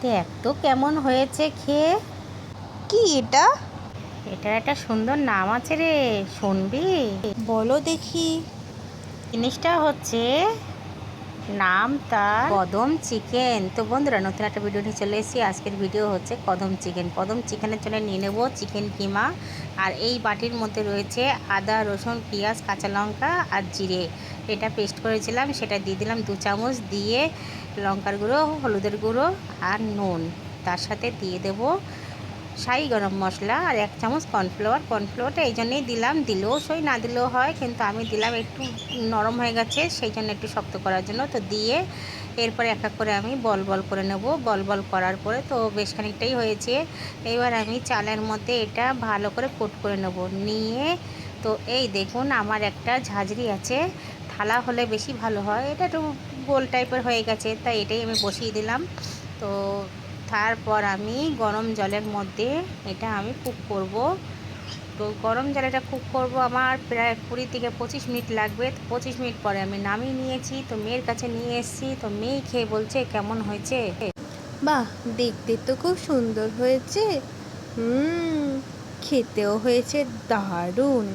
দেখ তো কেমন হয়েছে খেয়ে। কি এটা? এটার একটা সুন্দর নাম আছে রে, শুনবি? বলো দেখি। জিনিসটা হচ্ছে, নাম তার কদম চিকেন। তো বন্ধুরা, নতুন একটা ভিডিও নিয়ে চলে এসেছি। আজকের ভিডিও হচ্ছে কদম চিকেন। কদম চিকেনের জন্য নিয়ে নেবো চিকেন কিমা। আর এই বাটির মধ্যে রয়েছে আদা, রসুন, পেঁয়াজ, কাঁচা লঙ্কা আর জিরে। এটা পেস্ট করেছিলাম, সেটা দিয়ে দিলাম 2 চামচ। দিয়ে লঙ্কার গুঁড়ো, হলুদের গুঁড়ো আর নুন। তার সাথে দিয়ে দেবো শাহি গরম মশলা আর 1 চামচ কর্নফ্লাওয়ার। কর্নফ্লাওয়ারটা এই জন্যেই দিলাম, দিলেও সই না দিলেও হয়, কিন্তু আমি দিলাম একটু নরম হয়ে গেছে সেই জন্য, একটু শক্ত করার জন্য। তো দিয়ে এরপরে এক এক করে আমি বল বল করে নেব। বল বল করার পরে তো বেশ খানিকটাই হয়েছে। এবার আমি চালের মধ্যে এটা ভালো করে কোট করে নেব। নিয়ে তো এই দেখুন, আমার একটা ঝাঁঝরি আছে, থালা হলে বেশি ভালো হয়। এটা একটু গোল টাইপের হয়ে গেছে, তাই এটাই আমি বসিয়ে দিলাম। তো তারপর আমি গরম জলের মধ্যে এটা আমি কুক করব। তো গরম জলে এটা কুক করব আমার প্রায় 20 থেকে 25 মিনিট লাগবে। তো 25 মিনিট পরে আমি নামিয়ে নিয়েছি। তো মেয়ের কাছে নিয়ে এসেছি, তো মেয়ে খেয়ে বলছে কেমন হয়েছে। বাহ, দেখতে তো খুব সুন্দর হয়েছে। খেতেও হয়েছে দারুণ।